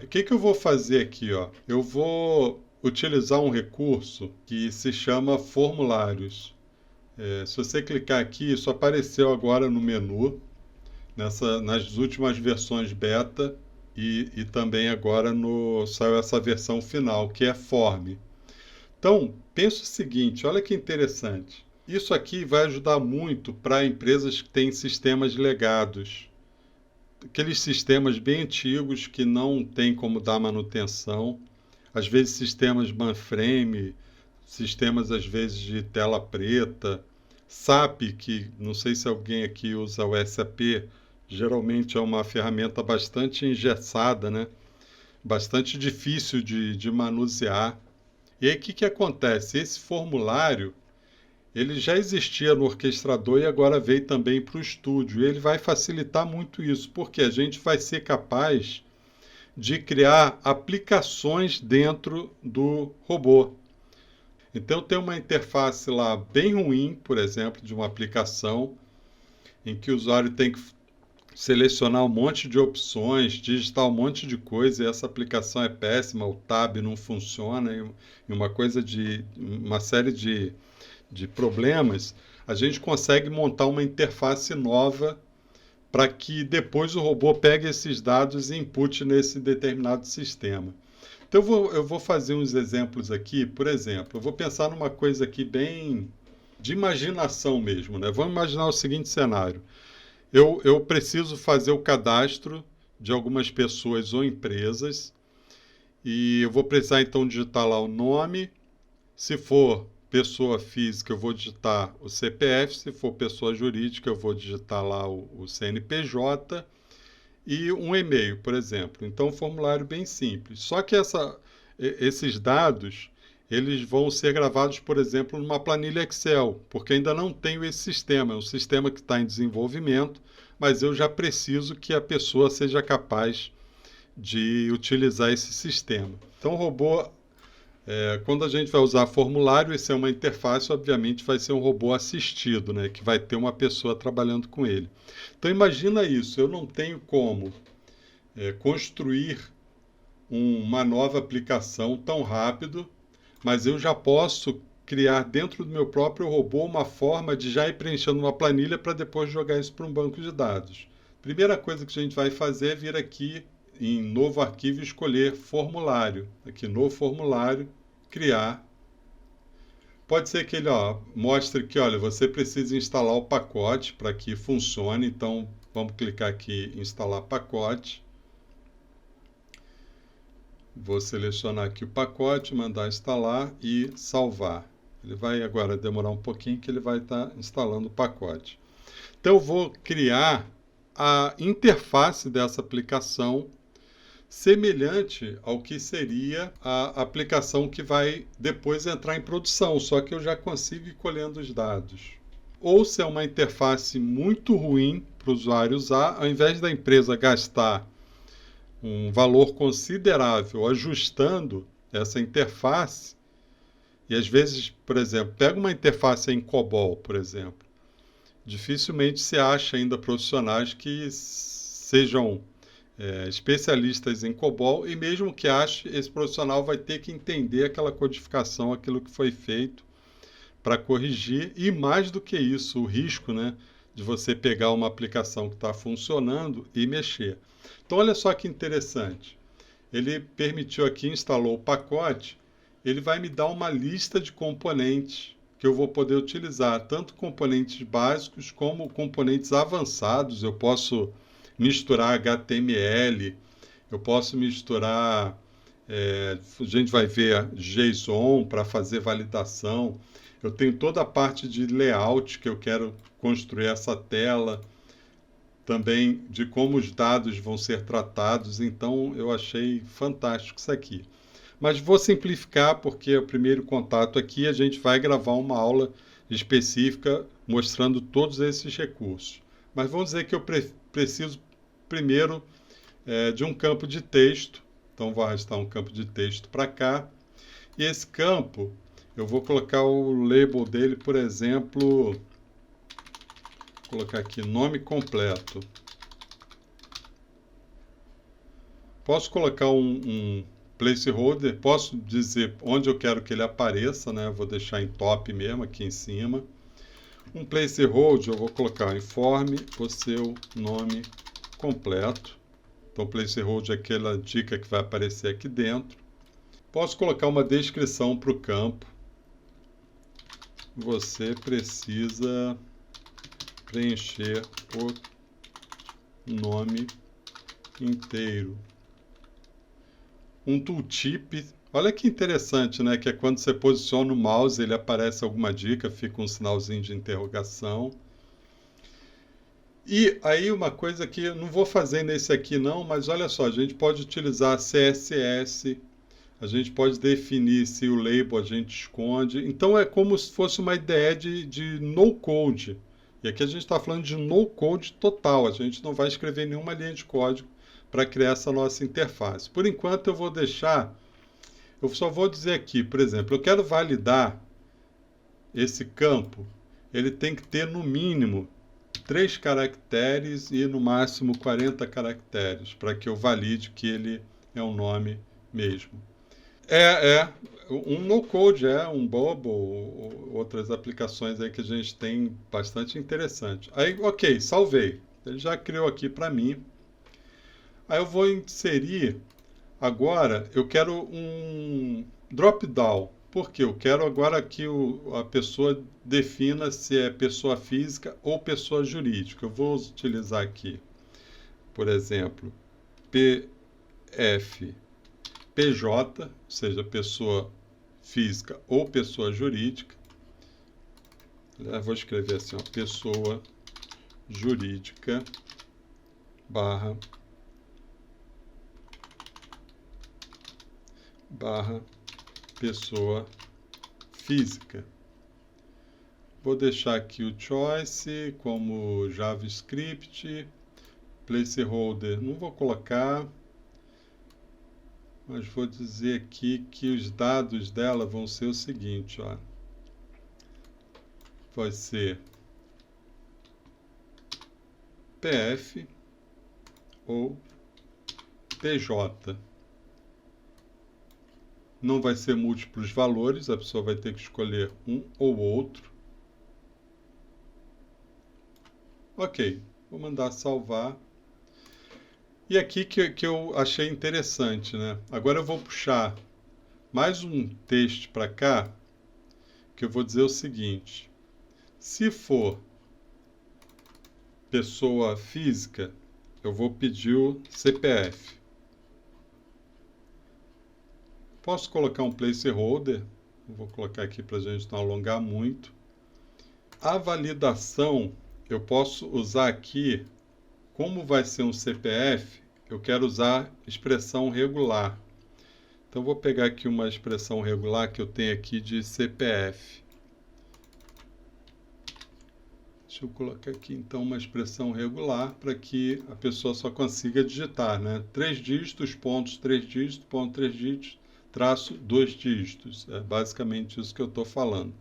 O que eu vou fazer aqui, ó? Eu vou utilizar um recurso que se chama formulários. Se você clicar aqui, isso apareceu agora no menu, nas últimas versões beta e também agora saiu essa versão final, que é Form. Então, pensa o seguinte, olha que interessante. Isso aqui vai ajudar muito para empresas que têm sistemas legados, aqueles sistemas bem antigos que não tem como dar manutenção, às vezes sistemas mainframe, sistemas às vezes de tela preta, SAP, que não sei se alguém aqui usa o SAP, geralmente é uma ferramenta bastante engessada, né? Bastante difícil de manusear. E aí o que acontece? Esse formulário ele já existia no orquestrador e agora veio também para o estúdio. E ele vai facilitar muito isso, porque a gente vai ser capaz de criar aplicações dentro do robô. Então tem uma interface lá bem ruim, por exemplo, de uma aplicação em que o usuário tem que selecionar um monte de opções, digitar um monte de coisa, e essa aplicação é péssima, o tab não funciona, e uma série de problemas, a gente consegue montar uma interface nova para que depois o robô pegue esses dados e inpute nesse determinado sistema. Então eu vou fazer uns exemplos aqui, por exemplo, eu vou pensar numa coisa aqui bem de imaginação mesmo, né? Vamos imaginar o seguinte cenário. Eu preciso fazer o cadastro de algumas pessoas ou empresas e eu vou precisar então digitar lá o nome. Se for pessoa física, eu vou digitar o CPF. Se for pessoa jurídica, eu vou digitar lá o CNPJ e um e-mail, por exemplo. Então, um formulário bem simples. Só que esses dados eles vão ser gravados, por exemplo, numa planilha Excel, porque ainda não tenho esse sistema. É um sistema que está em desenvolvimento, mas eu já preciso que a pessoa seja capaz de utilizar esse sistema. Então, o robô quando a gente vai usar formulário, isso é uma interface, obviamente vai ser um robô assistido, né, que vai ter uma pessoa trabalhando com ele. Então imagina isso, eu não tenho como construir uma nova aplicação tão rápido, mas eu já posso criar dentro do meu próprio robô uma forma de já ir preenchendo uma planilha para depois jogar isso para um banco de dados. Primeira coisa que a gente vai fazer é vir aqui em novo arquivo e escolher formulário. Aqui no formulário, criar. Pode ser que ele mostre que, olha, você precisa instalar o pacote para que funcione. Então, vamos clicar aqui em instalar pacote. Vou selecionar aqui o pacote, mandar instalar e salvar. Ele vai agora demorar um pouquinho que ele vai estar instalando o pacote. Então, eu vou criar a interface dessa aplicação semelhante ao que seria a aplicação que vai depois entrar em produção, só que eu já consigo ir colhendo os dados. Ou se é uma interface muito ruim para o usuário usar, ao invés da empresa gastar um valor considerável ajustando essa interface, e às vezes, por exemplo, pega uma interface em COBOL, por exemplo, dificilmente se acha ainda profissionais que sejam especialistas em COBOL, e mesmo que ache, esse profissional vai ter que entender aquela codificação, aquilo que foi feito para corrigir, e mais do que isso, o risco, né, de você pegar uma aplicação que está funcionando e mexer. Então, olha só que interessante. Ele permitiu aqui, instalou o pacote, ele vai me dar uma lista de componentes que eu vou poder utilizar, tanto componentes básicos como componentes avançados. Eu posso misturar HTML, eu posso misturar, a gente vai ver JSON para fazer validação. Eu tenho toda a parte de layout que eu quero construir essa tela, também de como os dados vão ser tratados. Então eu achei fantástico isso aqui. Mas vou simplificar porque é o primeiro contato aqui, a gente vai gravar uma aula específica mostrando todos esses recursos. Mas vamos dizer que eu preciso primeiro de um campo de texto. Então vou arrastar um campo de texto para cá. E esse campo, eu vou colocar o label dele, por exemplo, vou colocar aqui nome completo. Posso colocar um placeholder, posso dizer onde eu quero que ele apareça, né? Vou deixar em top mesmo, aqui em cima. Um placeholder, eu vou colocar informe o seu nome completo. Então, placeholder é aquela dica que vai aparecer aqui dentro. Posso colocar uma descrição para o campo. Você precisa preencher o nome inteiro. Um tooltip, olha que interessante, né? Que é quando você posiciona o mouse, ele aparece alguma dica, fica um sinalzinho de interrogação. E aí uma coisa que eu não vou fazer nesse aqui não, mas olha só, a gente pode utilizar CSS, a gente pode definir se o label a gente esconde. Então é como se fosse uma ideia de no-code. E aqui a gente está falando de no-code total, a gente não vai escrever nenhuma linha de código para criar essa nossa interface. Por enquanto eu vou deixar, eu só vou dizer aqui, por exemplo, eu quero validar esse campo, ele tem que ter no mínimo 3 caracteres e no máximo 40 caracteres, para que eu valide que ele é um nome mesmo. Um no-code, um Bobo, outras aplicações aí que a gente tem bastante interessante. Aí, ok, salvei. Ele já criou aqui para mim. Aí eu vou inserir, agora eu quero um drop-down. Porque eu quero agora que a pessoa defina se é pessoa física ou pessoa jurídica. Eu vou utilizar aqui, por exemplo, PF. PJ, ou seja, pessoa física ou pessoa jurídica. Eu vou escrever assim, ó, pessoa jurídica barra pessoa física. Vou deixar aqui o choice como JavaScript, placeholder não vou colocar, mas vou dizer aqui que os dados dela vão ser o seguinte, ó. Vai ser PF ou PJ. Não vai ser múltiplos valores, a pessoa vai ter que escolher um ou outro. Ok, vou mandar salvar. E aqui que eu achei interessante, né? Agora eu vou puxar mais um texto para cá, que eu vou dizer o seguinte. Se for pessoa física, eu vou pedir o CPF. Posso colocar um placeholder, vou colocar aqui para a gente não alongar muito. A validação, eu posso usar aqui, como vai ser um CPF, eu quero usar expressão regular. Então, vou pegar aqui uma expressão regular que eu tenho aqui de CPF. Deixa eu colocar aqui, então, uma expressão regular para que a pessoa só consiga digitar, né? 3 dígitos, pontos, 3 dígitos, ponto, 3 dígitos, traço, 2 dígitos. É basicamente isso que eu estou falando.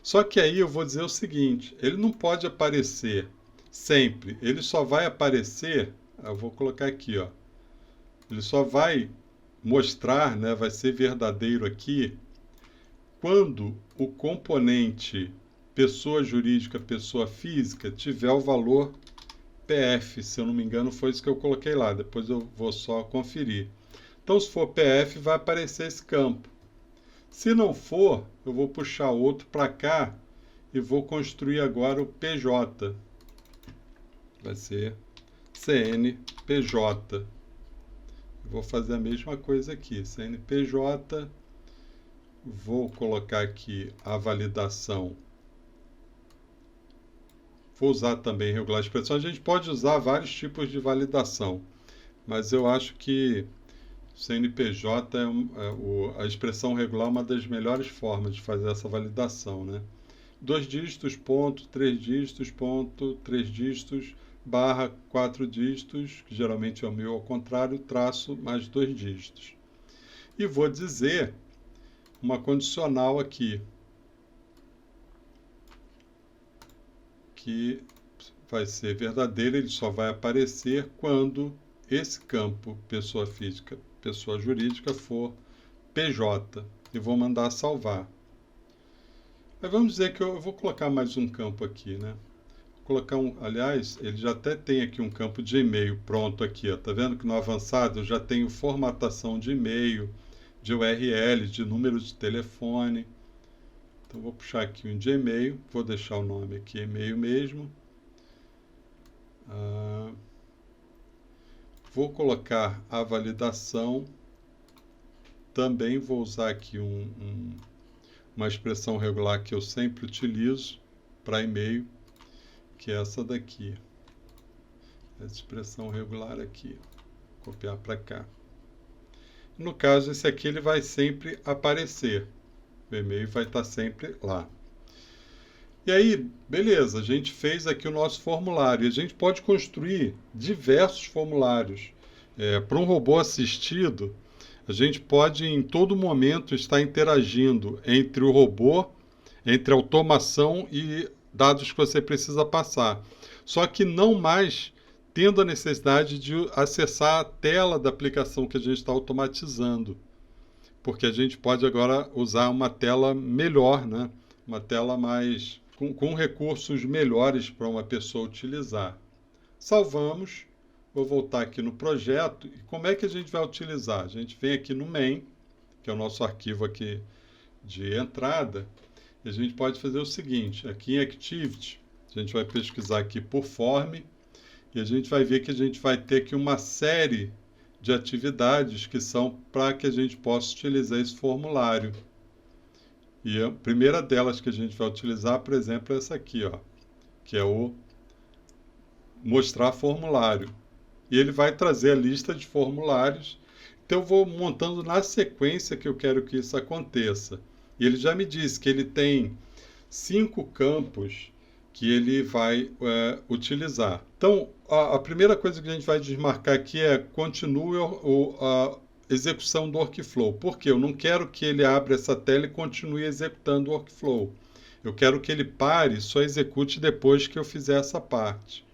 Só que aí eu vou dizer o seguinte, ele não pode aparecer sempre, ele só vai aparecer, eu vou colocar aqui, ó, ele só vai mostrar, né, vai ser verdadeiro aqui, quando o componente pessoa jurídica, pessoa física, tiver o valor PF, se eu não me engano foi isso que eu coloquei lá, depois eu vou só conferir. Então, se for PF, vai aparecer esse campo. Se não for, eu vou puxar outro para cá e vou construir agora o PJ. Vai ser CNPJ. Vou fazer a mesma coisa aqui, CNPJ. Vou colocar aqui a validação. Vou usar também regular expressão. A gente pode usar vários tipos de validação, mas eu acho que CNPJ a expressão regular é uma das melhores formas de fazer essa validação, né? 2 dígitos, ponto, 3 dígitos, ponto, 3 dígitos, barra, 4 dígitos, que geralmente é o meu ao contrário, traço, mais 2 dígitos. E vou dizer uma condicional aqui, que vai ser verdadeiro, ele só vai aparecer quando esse campo pessoa física, pessoa jurídica for PJ e vou mandar salvar. Mas vamos dizer que eu vou colocar mais um campo aqui, né? Vou colocar aliás, ele já até tem aqui um campo de e-mail pronto aqui, ó. Tá vendo que no avançado eu já tenho formatação de e-mail, de URL, de número de telefone. Então vou puxar aqui um de e-mail, vou deixar o nome aqui e-mail mesmo. Vou colocar a validação. Também vou usar aqui uma expressão regular que eu sempre utilizo para e-mail, que é essa daqui. Essa expressão regular aqui. Vou copiar para cá. No caso, esse aqui ele vai sempre aparecer. O e-mail vai estar sempre lá. E aí, beleza, a gente fez aqui o nosso formulário. E a gente pode construir diversos formulários. Para um robô assistido, a gente pode em todo momento estar interagindo entre o robô, entre a automação e dados que você precisa passar. Só que não mais tendo a necessidade de acessar a tela da aplicação que a gente está automatizando. Porque a gente pode agora usar uma tela melhor, né? Uma tela mais com recursos melhores para uma pessoa utilizar. Salvamos. Vou voltar aqui no projeto. E como é que a gente vai utilizar? A gente vem aqui no main, que é o nosso arquivo aqui de entrada. E a gente pode fazer o seguinte. Aqui em Activity, a gente vai pesquisar aqui por Form. E a gente vai ver que a gente vai ter aqui uma série de atividades que são para que a gente possa utilizar esse formulário. E a primeira delas que a gente vai utilizar, por exemplo, é essa aqui, ó, que é o mostrar formulário. E ele vai trazer a lista de formulários. Então eu vou montando na sequência que eu quero que isso aconteça. E ele já me disse que ele tem 5 campos que ele vai utilizar. Então, a primeira coisa que a gente vai desmarcar aqui é continue a execução do workflow. Por quê? Eu não quero que ele abra essa tela e continue executando o workflow. Eu quero que ele pare e só execute depois que eu fizer essa parte.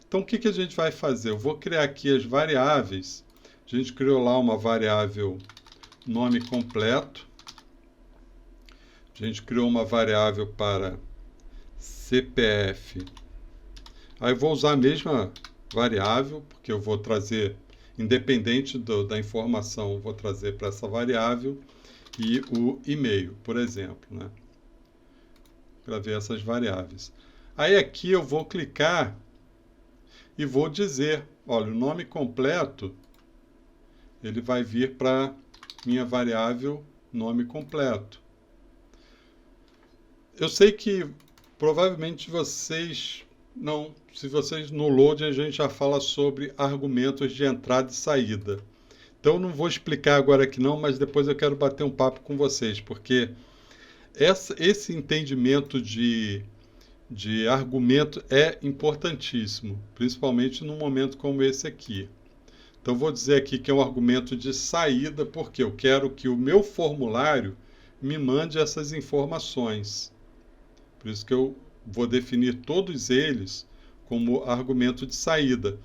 Então, o que a gente vai fazer? Eu vou criar aqui as variáveis. A gente criou lá uma variável nome completo. A gente criou uma variável para CPF. Aí eu vou usar a mesma variável, porque eu vou trazer, independente da informação, vou trazer para essa variável e o e-mail, por exemplo, né? Para ver essas variáveis. Aí aqui eu vou clicar e vou dizer, olha, o nome completo, ele vai vir para minha variável nome completo. Eu sei que provavelmente vocês não, se vocês no loading a gente já fala sobre argumentos de entrada e saída. Então eu não vou explicar agora aqui não, mas depois eu quero bater um papo com vocês, porque esse entendimento de argumento é importantíssimo, principalmente num momento como esse aqui. Então vou dizer aqui que é um argumento de saída, porque eu quero que o meu formulário me mande essas informações. Por isso que eu vou definir todos eles como argumento de saída.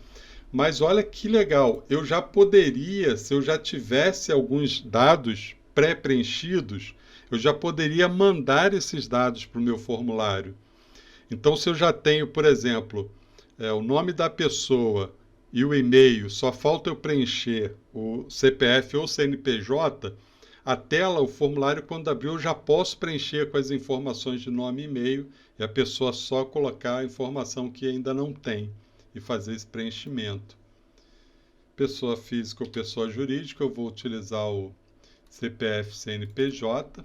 Mas olha que legal, eu já poderia, se eu já tivesse alguns dados pré-preenchidos, eu já poderia mandar esses dados para o meu formulário. Então, se eu já tenho, por exemplo, o nome da pessoa e o e-mail, só falta eu preencher o CPF ou CNPJ, a tela, o formulário, quando abrir, eu já posso preencher com as informações de nome e e-mail e a pessoa só colocar a informação que ainda não tem e fazer esse preenchimento. Pessoa física ou pessoa jurídica, eu vou utilizar o CPF CNPJ.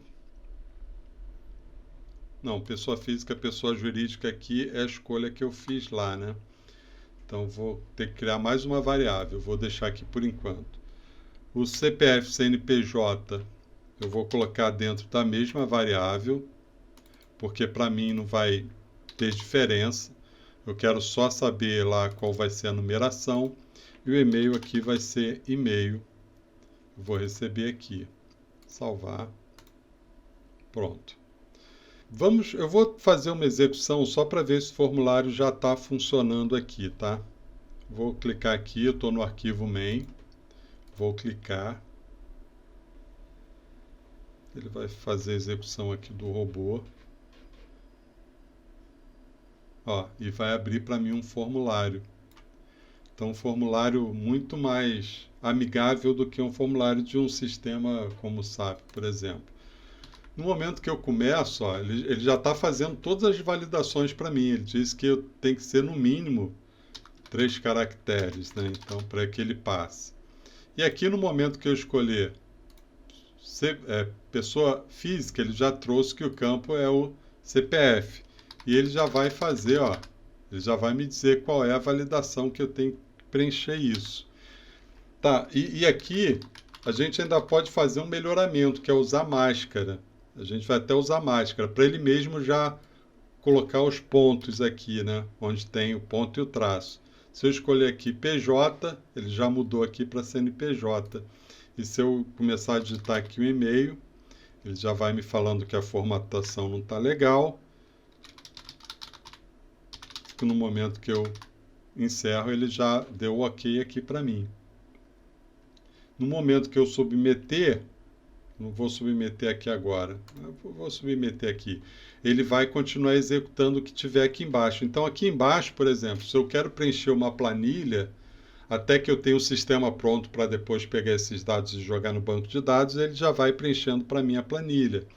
Não, pessoa física, pessoa jurídica aqui é a escolha que eu fiz lá, né? Então, vou ter que criar mais uma variável, vou deixar aqui por enquanto. O CPF CNPJ eu vou colocar dentro da mesma variável, porque para mim não vai ter diferença. Eu quero só saber lá qual vai ser a numeração. E o e-mail aqui vai ser e-mail. Eu vou receber aqui. Salvar. Pronto. Eu vou fazer uma execução só para ver se o formulário já está funcionando aqui, tá? Vou clicar aqui, eu estou no arquivo main, vou clicar, ele vai fazer a execução aqui do robô, ó, e vai abrir para mim um formulário. Então, um formulário muito mais amigável do que um formulário de um sistema como o SAP, por exemplo. No momento que eu começo, ó, ele já está fazendo todas as validações para mim. Ele diz que eu tenho que ser no mínimo 3 caracteres, né? Então, para que ele passe. E aqui no momento que eu escolher pessoa física, ele já trouxe que o campo é o CPF. E ele já vai fazer, ó, ele já vai me dizer qual é a validação que eu tenho que preencher isso. Tá, e aqui a gente ainda pode fazer um melhoramento, que é usar máscara. A gente vai até usar máscara, para ele mesmo já colocar os pontos aqui, né? Onde tem o ponto e o traço. Se eu escolher aqui PJ, ele já mudou aqui para CNPJ. E se eu começar a digitar aqui o e-mail, ele já vai me falando que a formatação não está legal. No momento que eu encerro, ele já deu o ok aqui para mim. No momento que eu submeter, não vou submeter aqui agora, eu vou submeter aqui, ele vai continuar executando o que tiver aqui embaixo. Então aqui embaixo, por exemplo, se eu quero preencher uma planilha, até que eu tenha o sistema pronto para depois pegar esses dados e jogar no banco de dados, ele já vai preenchendo para mim a planilha.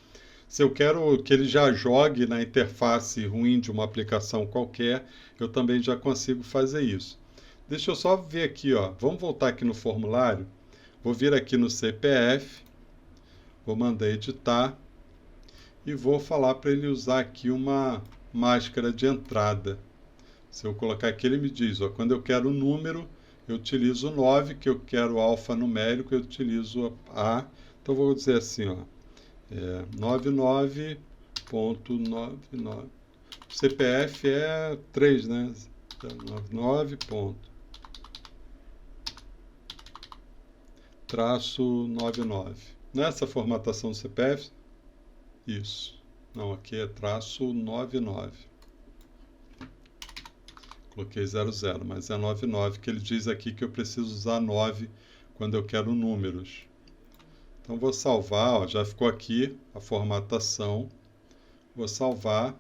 Se eu quero que ele já jogue na interface ruim de uma aplicação qualquer, eu também já consigo fazer isso. Deixa eu só ver aqui, ó. Vamos voltar aqui no formulário. Vou vir aqui no CPF, vou mandar editar e vou falar para ele usar aqui uma máscara de entrada. Se eu colocar aqui, ele me diz, ó, quando eu quero o número, eu utilizo o 9, que eu quero alfanumérico, eu utilizo A. Então, vou dizer assim, ó, 99.99. CPF é 3, né? 99. Traço 99. Nessa formatação do CPF, isso. Não, aqui é traço 99. Coloquei 00, mas é 99, que ele diz aqui que eu preciso usar 9 quando eu quero números. Então vou salvar, ó, já ficou aqui a formatação. Vou salvar.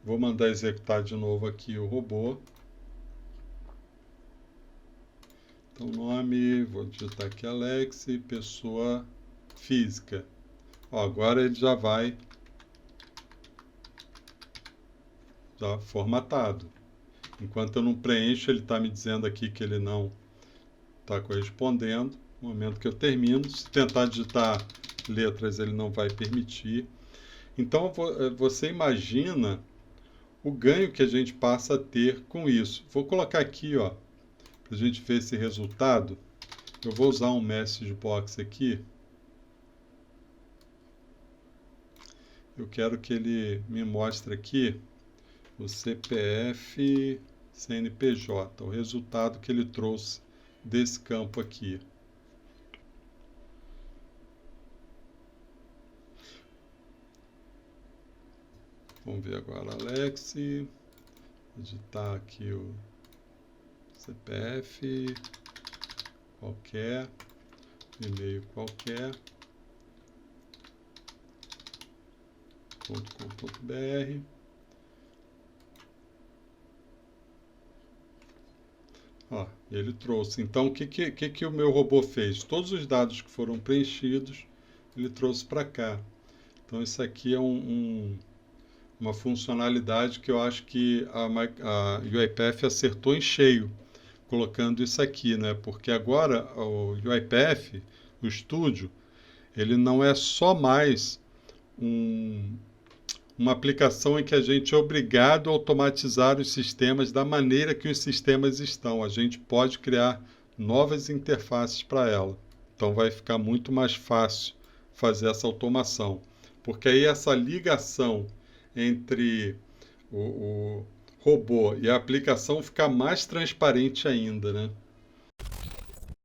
Vou mandar executar de novo aqui o robô. Então, nome, vou digitar aqui Alex, pessoa física. Ó, agora ele já vai formatado. Enquanto eu não preencho, ele está me dizendo aqui que ele não está correspondendo. No momento que eu termino, se tentar digitar letras, ele não vai permitir. Então, você imagina o ganho que a gente passa a ter com isso. Vou colocar aqui, ó, para a gente ver esse resultado. Eu vou usar um message box aqui. Eu quero que ele me mostre aqui o CPF CNPJ, o resultado que ele trouxe desse campo aqui. Vamos ver agora, Alex, digitar aqui o CPF qualquer, e-mail qualquer, .com.br. Ó, ele trouxe. Então, o que o meu robô fez? Todos os dados que foram preenchidos, ele trouxe para cá. Então, isso aqui é uma funcionalidade que eu acho que a UiPath acertou em cheio, colocando isso aqui, né? Porque agora o UiPath, o estúdio, ele não é só mais uma aplicação em que a gente é obrigado a automatizar os sistemas da maneira que os sistemas estão. A gente pode criar novas interfaces para ela. Então vai ficar muito mais fácil fazer essa automação. Porque aí essa ligação entre o robô e a aplicação fica mais transparente ainda, né?